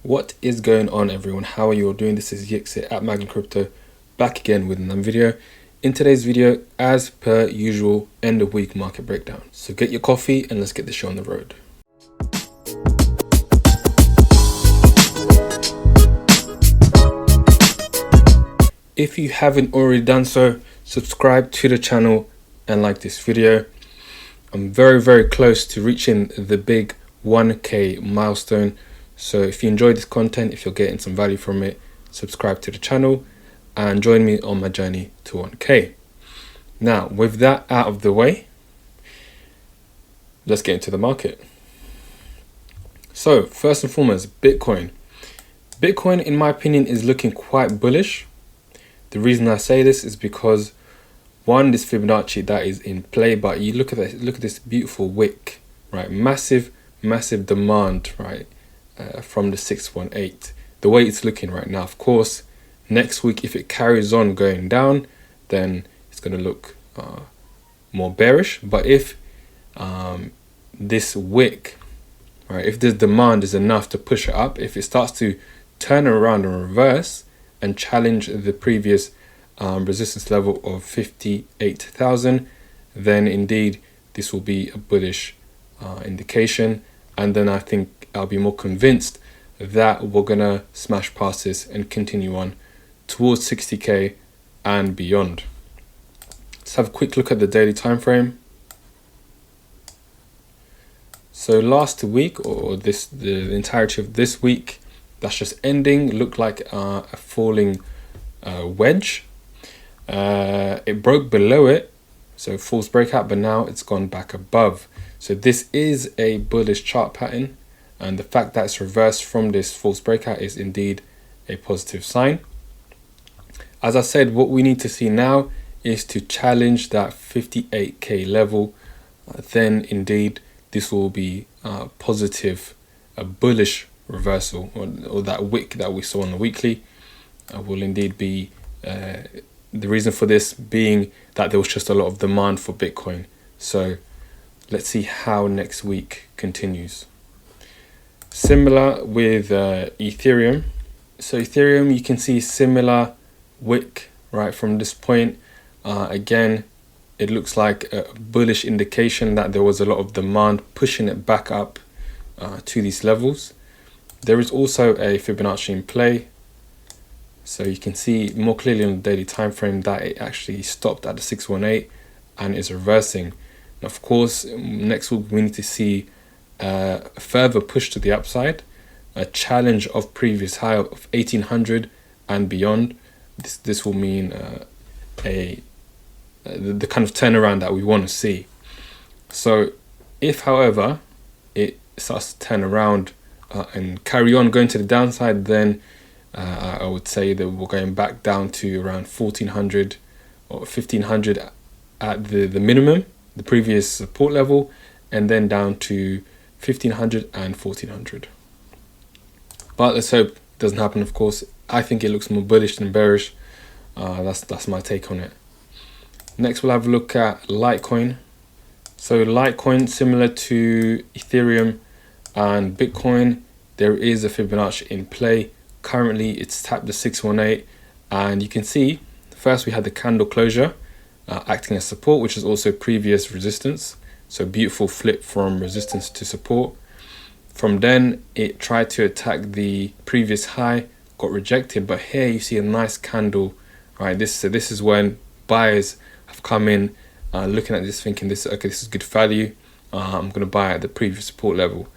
What is going on, everyone? How are you all doing? This is Yixit at Magna Crypto, back again with another video. In today's video, as per usual, end of week market breakdown. So get your coffee and let's get the show on the road. If you haven't already done so, subscribe to the channel and like this video. I'm very close to reaching the big 1K milestone. So if you enjoy this content, if you're getting some value from it, subscribe to the channel and join me on my journey to 1K. Now, with that out of the way, let's get into the market. So first and foremost, Bitcoin. Bitcoin, in my opinion, is looking quite bullish. The reason I say this is because one, this Fibonacci that is in play, but you look at this beautiful wick, right? Massive demand, right? From the 618, the way it's looking right now. Of course, next week, if it carries on going down, then it's going to look more bearish. But if this wick, right, if the demand is enough to push it up, if it starts to turn around and reverse and challenge the previous resistance level of 58,000, then indeed this will be a bullish indication. And then I think I'll be more convinced that we're gonna smash past this and continue on towards 60k and beyond. Let's have a quick look at the daily time frame. So last week, or the entirety of this week that's just ending, looked like a falling wedge. It broke below it, so false breakout, but now it's gone back above. So this is a bullish chart pattern, and the fact that it's reversed from this false breakout is indeed a positive sign. As I said, what we need to see now is to challenge that 58k level. Then indeed this will be positive, a bullish reversal, or that wick that we saw on the weekly will indeed be the reason for this being that there was just a lot of demand for Bitcoin. So let's see how next week continues. Similar with Ethereum. So Ethereum, you can see similar wick right from this point. Again, it looks like a bullish indication that there was a lot of demand pushing it back up to these levels. There is also a Fibonacci in play. So you can see more clearly on the daily time frame that it actually stopped at the 618 and is reversing. And of course, next week we need to see a further push to the upside, a challenge of previous high of 1800 and beyond. This will mean the kind of turnaround that we want to see. So if, however, it starts to turn around and carry on going to the downside, then I would say that we're going back down to around 1400 or 1500 at the minimum, the previous support level, and then down to 1500 and 1400. But let's hope it doesn't happen. Of course, I think it looks more bullish than bearish. That's my take on it. Next, we'll have a look at Litecoin. So Litecoin, similar to Ethereum and Bitcoin, there is a Fibonacci in play. Currently, it's tapped the 618, and you can see first we had the candle closure acting as support, which is also previous resistance. So beautiful flip from resistance to support. From then, it tried to attack the previous high, got rejected. But here you see a nice candle, right? This is when buyers have come in, looking at this, thinking this is good value. I'm going to buy at the previous support level.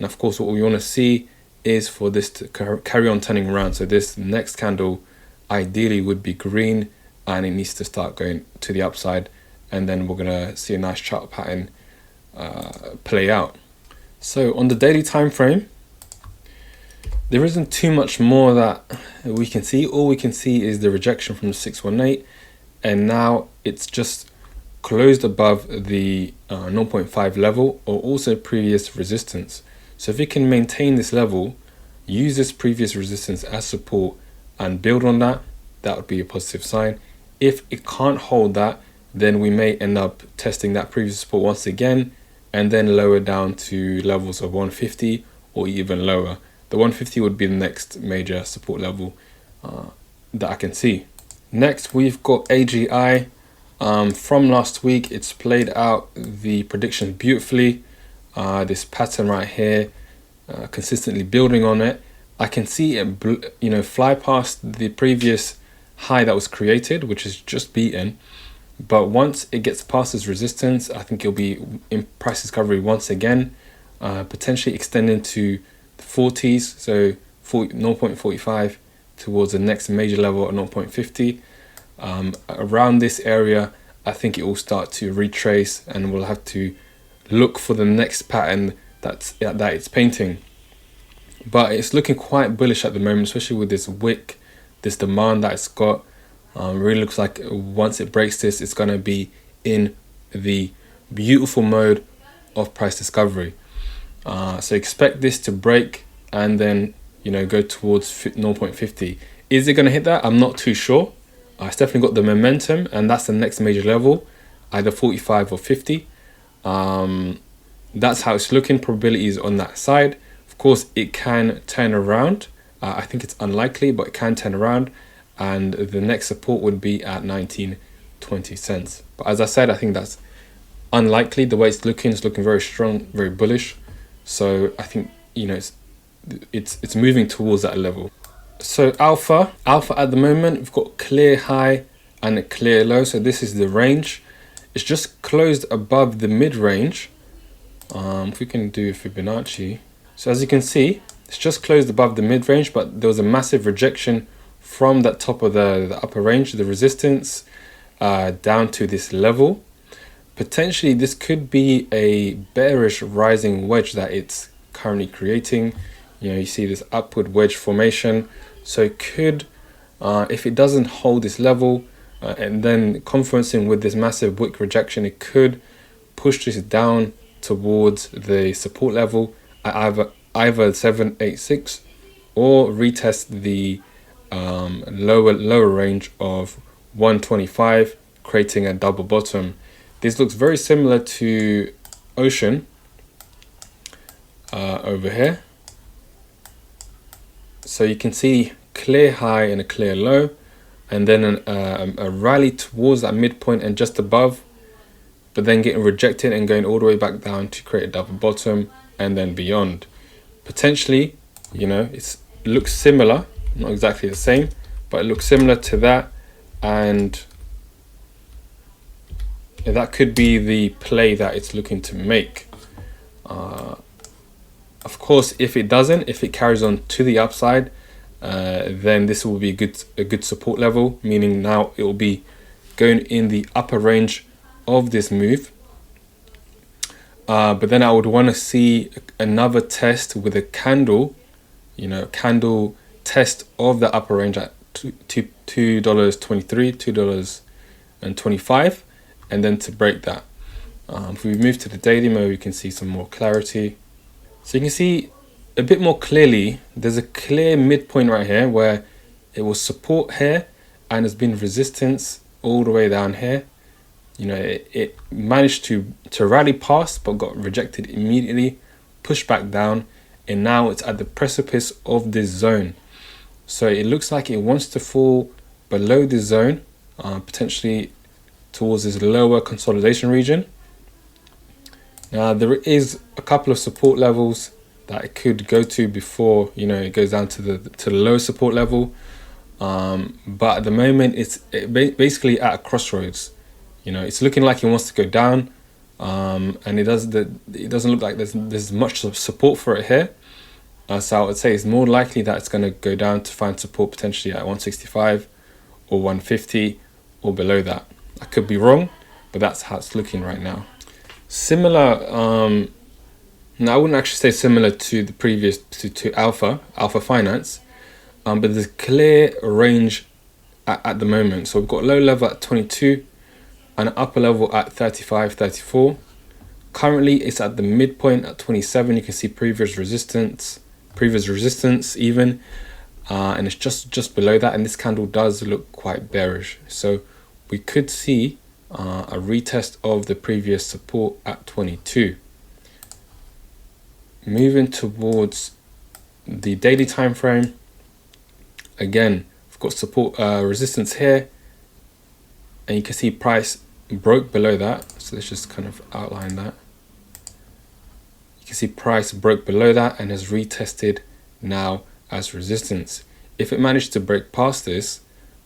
And of course, what we want to see is for this to carry on turning around. So this next candle ideally would be green, and it needs to start going to the upside, and then we're going to see a nice chart pattern play out. So on the daily time frame, there isn't too much more that we can see. All we can see is the rejection from the 618, and now it's just closed above the 0.5 level, or also previous resistance. So if it can maintain this level, use this previous resistance as support and build on that, that would be a positive sign. If it can't hold that, then we may end up testing that previous support once again, and then lower down to levels of 150 or even lower. the 150 would be the next major support level that I can see. Next, we've got AGI. From last week, it's played out the prediction beautifully. This pattern right here, consistently building on it. I can see it, fly past the previous high that was created, which is just beaten. But once it gets past this resistance, I think it'll be in price discovery once again, potentially extending to the 40s, so 0.45 towards the next major level at 0.50. Around this area, I think it will start to retrace, and we'll have to look for the next pattern that it's painting. But it's looking quite bullish at the moment, especially with this wick, this demand that it's got. Really looks like once it breaks this, it's going to be in the beautiful mode of price discovery. So expect this to break and then go towards 0.50. Is it going to hit that? I'm not too sure. It's definitely got the momentum, and that's the next major level, either 45 or 50. That's how it's looking. Probability is on that side. Of course, it can turn around. I think it's unlikely, but it can turn around. And the next support would be at 19.20 cents. But as I said, I think that's unlikely. The way it's looking very strong, very bullish. So I think it's moving towards that level. So alpha at the moment, we've got clear high and a clear low. So this is the range. It's just closed above the mid range. If we can do Fibonacci. So as you can see, it's just closed above the mid range, but there was a massive rejection from that top of the upper range, the resistance, down to this level. Potentially this could be a bearish rising wedge that it's currently creating. You see this upward wedge formation. So it could, if it doesn't hold this level, and then confluencing with this massive wick rejection, it could push this down towards the support level at either 786 or retest the lower range of 125, creating a double bottom. This looks very similar to Ocean over here. So you can see clear high and a clear low, and then a rally towards that midpoint and just above, but then getting rejected and going all the way back down to create a double bottom, and then beyond. Potentially, it looks similar, not exactly the same, but it looks similar to that, and that could be the play that it's looking to make. Of course, if it carries on to the upside, then this will be a good support level, meaning now it will be going in the upper range of this move. But then I would want to see another test with a candle, candle test of the upper range at $2.23, $2.25, and then to break that. If we move to the daily mode, we can see some more clarity. So you can see a bit more clearly, there's a clear midpoint right here where it was support here and has been resistance all the way down here. It managed to rally past, but got rejected immediately, pushed back down, and now it's at the precipice of this zone. So it looks like it wants to fall below this zone, potentially towards this lower consolidation region. Now there is a couple of support levels that it could go to before it goes down to the lower support level, but at the moment it's basically at a crossroads. It's looking like it wants to go down, and it doesn't look like there's much support for it here. So I would say it's more likely that it's going to go down to find support potentially at 165 or 150 or below that. I could be wrong, but that's how it's looking right now. Similar, no, I wouldn't actually say similar to the previous to Alpha Finance, but there's a clear range at the moment. So we've got low level at 22 and upper level at 35, 34. Currently it's at the midpoint at 27. You can see previous resistance even, and it's just below that, and this candle does look quite bearish. So we could see a retest of the previous support at 22. Moving towards the daily time frame, again, we've got support, resistance here, and you can see price broke below that. So let's just kind of outline that. You can see price broke below that and has retested now as resistance. If it managed to break past this,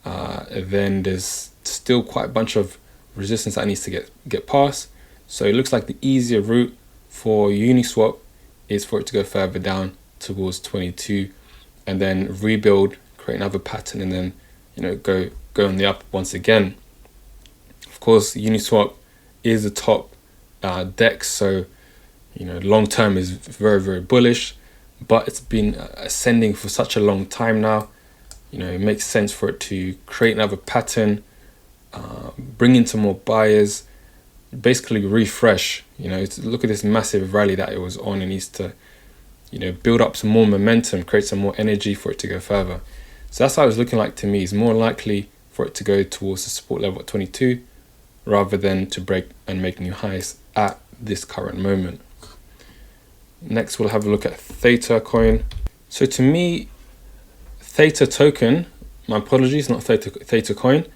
then there's still quite a bunch of resistance that needs to get past. So it looks like the easier route for Uniswap is for it to go further down towards 22 and then rebuild, create another pattern, and then, you know, go on the up once again. Of course, Uniswap is the top DEX, so, you know, long term is very, very bullish, but it's been ascending for such a long time now. You know, it makes sense for it to create another pattern, bring in some more buyers, basically refresh. You know, look at this massive rally that it was on. It needs to, you know, build up some more momentum, create some more energy for it to go further. So that's how it's looking like to me. It's more likely for it to go towards the support level at 22 rather than to break and make new highs at this current moment. Next, we'll have a look at Theta coin. So to me, Theta token, my apologies, not Theta coin,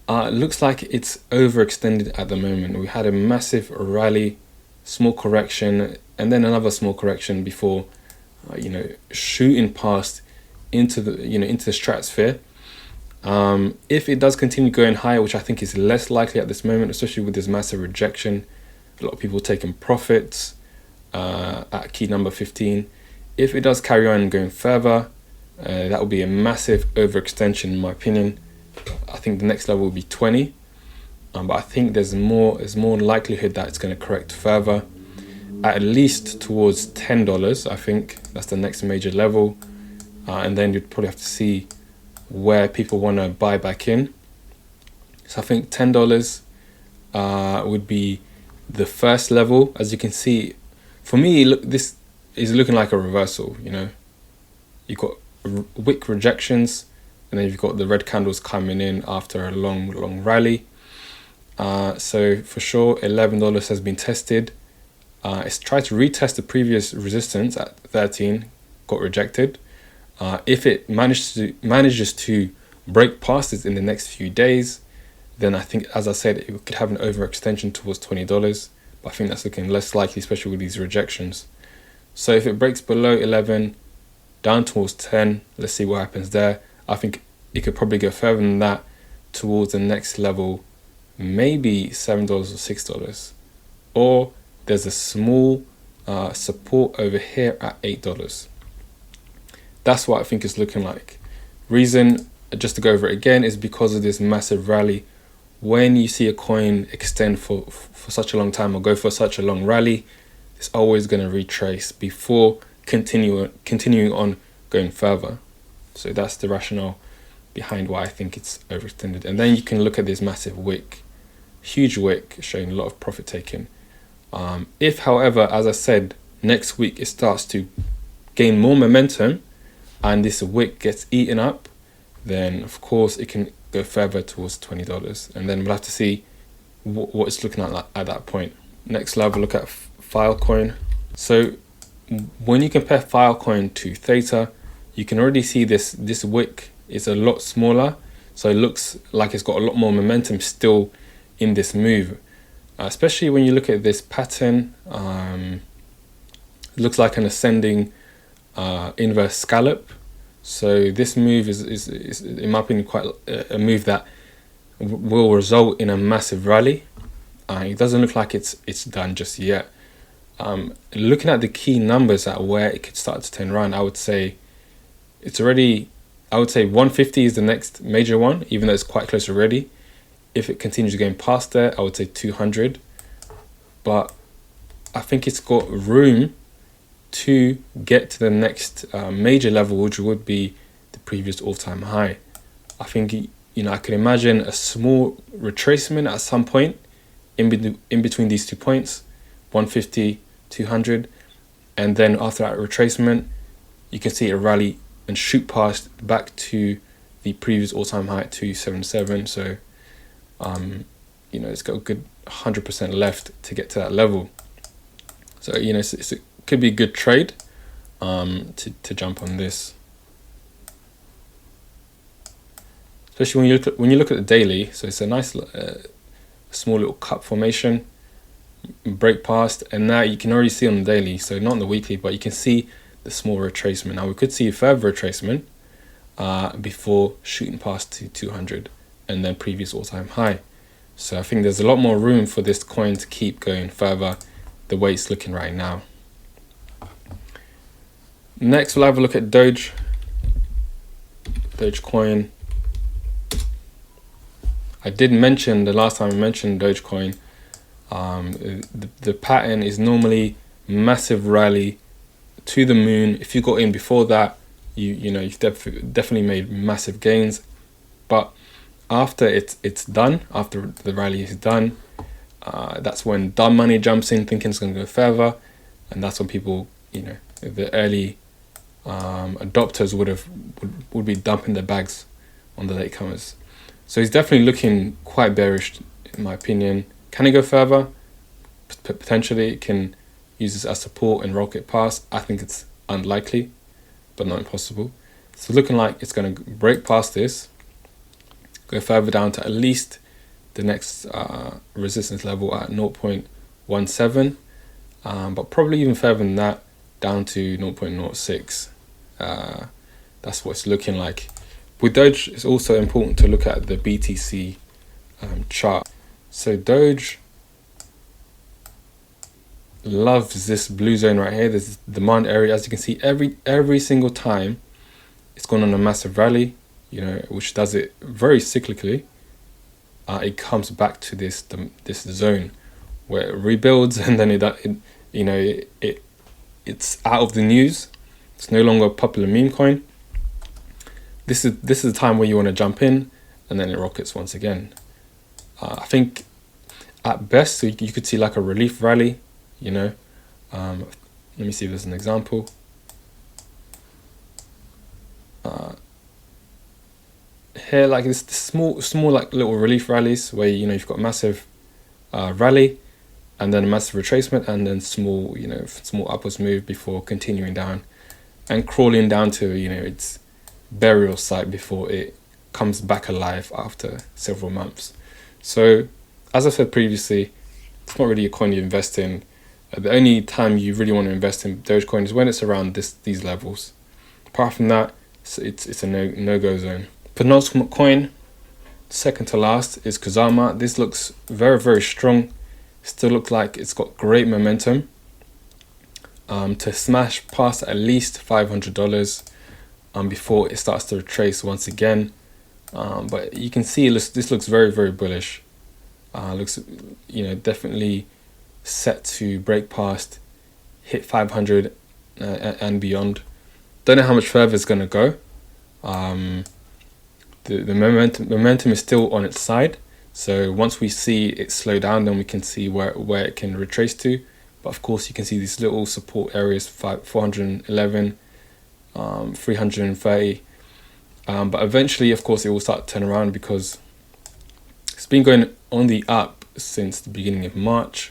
looks like it's overextended at the moment. We had a massive rally, small correction, and then another small correction before, you know, shooting past into the stratosphere. If it does continue going higher, which I think is less likely at this moment, especially with this massive rejection, a lot of people taking profits at key number 15. If it does carry on going further, that would be a massive overextension in my opinion. I think the next level will be 20, but I think there's more likelihood that it's going to correct further, at least towards $10. I think that's the next major level, and then you'd probably have to see where people want to buy back in. So I think $10 would be the first level. As you can see, for me, look, this is looking like a reversal. You know, you've got wick rejections, and then you've got the red candles coming in after a long rally. So for sure, $11 has been tested. It's tried to retest the previous resistance at 13, got rejected. If it manages to break past it in the next few days, then I think, as I said, it could have an overextension towards $20. But I think that's looking less likely, especially with these rejections. So if it breaks below 11, down towards 10, let's see what happens there. I think it could probably go further than that towards the next level, maybe $7 or $6. Or there's a small support over here at $8. That's what I think it's looking like. Reason, just to go over it again, is because of this massive rally. When you see a coin extend for such a long time or go for such a long rally, it's always going to retrace before continuing on going further. So that's the rationale behind why I think it's overextended. And then you can look at this massive wick, huge wick, showing a lot of profit taking. If, however, as I said, next week it starts to gain more momentum and this wick gets eaten up, then of course it can go further towards $20. And then we'll have to see what it's looking like at that point. Next, we'll have a look at FILECOIN. So when you compare FILECOIN to Theta, you can already see this wick is a lot smaller. So it looks like it's got a lot more momentum still in this move. Especially when you look at this pattern, it looks like an ascending inverse scallop. So this move is in my opinion quite a move that will result in a massive rally. It doesn't look like it's done just yet. Looking at the key numbers at where it could start to turn around, I would say 150 is the next major one, even though it's quite close already. If it continues going past there, I would say 200. But I think it's got room to get to the next major level, which would be the previous all-time high. I think, I could imagine a small retracement at some point in between these 2 points, 150, 200. And then after that retracement, you can see a rally and shoot past back to the previous all-time high at 277. So, it's got a good 100% left to get to that level. So, it could be a good trade. to jump on this. Especially when you look at the daily, so it's a nice small little cup formation, break past, and now you can already see on the daily, so not on the weekly, but you can see the small retracement. Now we could see a further retracement before shooting past to 200 and then previous all-time high. So I think there's a lot more room for this coin to keep going further the way it's looking right now. Next, we'll have a look at Doge coin. I did mention the last time I mentioned Dogecoin, the pattern is normally massive rally to the moon. If you got in before that, you've definitely made massive gains. But after it's done, after the rally is done, that's when dumb money jumps in, thinking it's going to go further, and that's when people, the early adopters would be dumping their bags on the latecomers. So he's definitely looking quite bearish, in my opinion. Can he go further? Potentially, it can use this as support and rocket past. I think it's unlikely, but not impossible. So looking like it's going to break past this, go further down to at least the next resistance level at 0.17, but probably even further than that, down to 0.06. That's what it's looking like. With Doge, it's also important to look at the BTC chart. So Doge loves this blue zone right here. This demand area. As you can see, every single time it's gone on a massive rally, which does it very cyclically. It comes back to this zone where it rebuilds, and then it's out of the news. It's no longer a popular meme coin. This is the time where you want to jump in, and then it rockets once again. I think at best, so you could see like a relief rally. Let me see if there's an example. Here, like this small like little relief rallies where you've got massive rally, and then a massive retracement, and then small upwards move before continuing down and crawling down to its burial site before it comes back alive after several months. So as I said previously, it's not really a coin you invest in. The only time you really want to invest in Dogecoin is when it's around these levels. Apart from that, it's a no-go zone. Penultimate coin, second to last, is KUSAMA. This looks very, very strong. Still looks like it's got great momentum to smash past at least $500 before it starts to retrace once again. But you can see this looks very, very bullish. Looks definitely set to break past, hit 500 and beyond. Don't know how much further it's going to go. The momentum is still on its side. So once we see it slow down, then we can see where it can retrace to. But of course, you can see these little support areas, 411, 330. But eventually, of course, it will start to turn around because it's been going on the up since the beginning of March.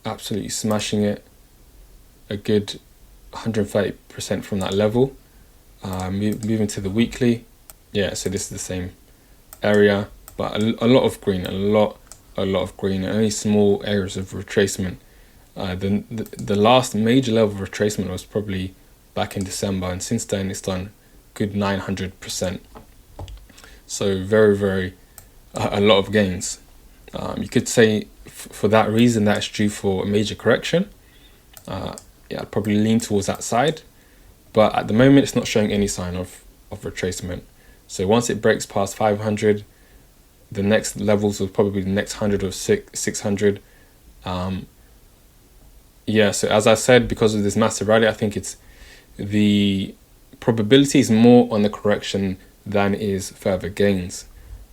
Absolutely smashing it. A good 130% from that level. Moving to the weekly. Yeah, so this is the same area, but a lot of green, a lot of green, and only small areas of retracement. The last major level of retracement was probably back in December, and since then it's done good 900%. So very, very a lot of gains. You could say for that reason that's due for a major correction. I'd probably lean towards that side, but at the moment it's not showing any sign of retracement. So once it breaks past 500, the next levels will probably be the next 100 or 600. So as I said, because of this massive rally, I think it's the probability is more on the correction than is further gains.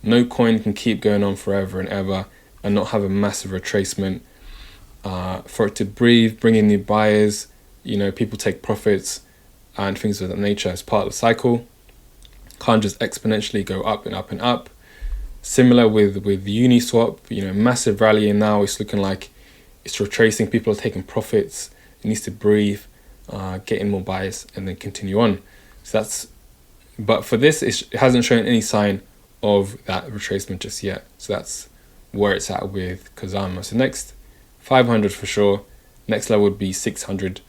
No coin can keep going on forever and ever and not have a massive retracement. For it to breathe, bring in new buyers, people take profits and things of that nature as part of the cycle. Can't just exponentially go up and up and up. Similar with Uniswap, massive rally, and now it's looking like it's retracing. People are taking profits. It needs to breathe. get in more buys, and then continue on. So that's, but for this, it hasn't shown any sign of that retracement just yet. So that's where it's at with KUSAMA. So next 500 for sure. Next level would be 600,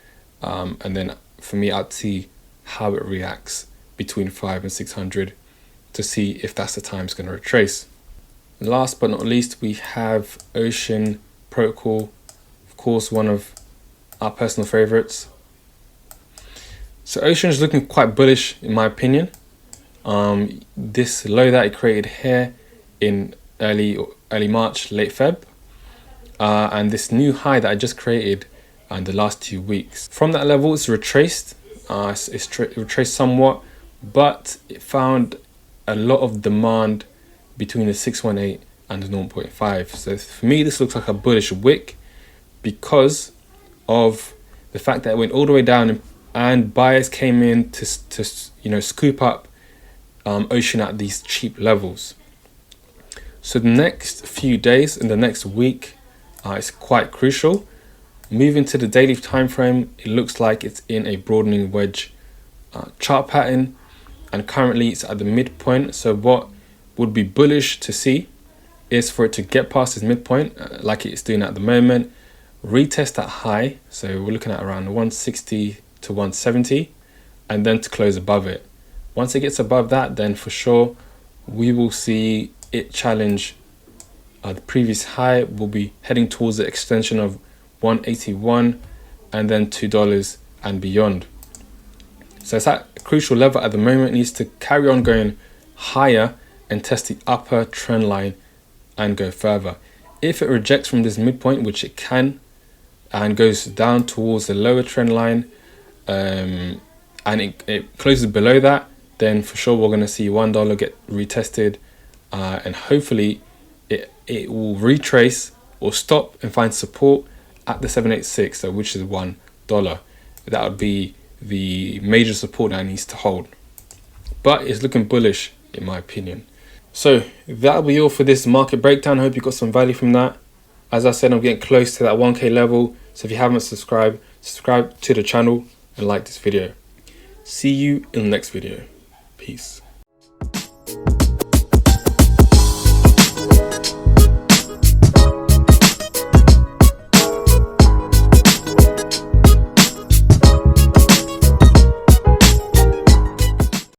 and then for me, I'd see how it reacts between 5 and 600 to see if that's the time it's going to retrace. Last but not least, we have Ocean Protocol, of course, one of our personal favorites. So Ocean is looking quite bullish in my opinion. This low that it created here in early March, late Feb, and this new high that I just created in the last 2 weeks. From that level, it's retraced. It's retraced somewhat, but it found a lot of demand between the 618 and the 0.5. So for me, this looks like a bullish wick because of the fact that it went all the way down and buyers came in to scoop up Ocean at these cheap levels. So the next few days and the next week is quite crucial. Moving to the daily time frame, it looks like it's in a broadening wedge chart pattern, and currently it's at the midpoint. So what would be bullish to see is for it to get past this midpoint like it's doing at the moment, retest that high, so we're looking at around 160 to 170, and then to close above it. Once it gets above that, then for sure we will see it challenge the previous high. We'll be heading towards the extension of 181 and then $2 and beyond. So it's at a crucial level at the moment. It needs to carry on going higher and test the upper trend line and go further. If it rejects from this midpoint, which it can, and goes down towards the lower trend line, and it closes below that, then for sure we're going to see $1 get retested, and hopefully it will retrace or stop and find support at the 786, so which is $1. That would be the major support that it needs to hold, but it's looking bullish in my opinion. So that'll be all for this market breakdown. I hope you got some value from that. As I said, I'm getting close to that 1K level, so if you haven't subscribed, subscribe to the channel and like this video. See you in the next video. Peace.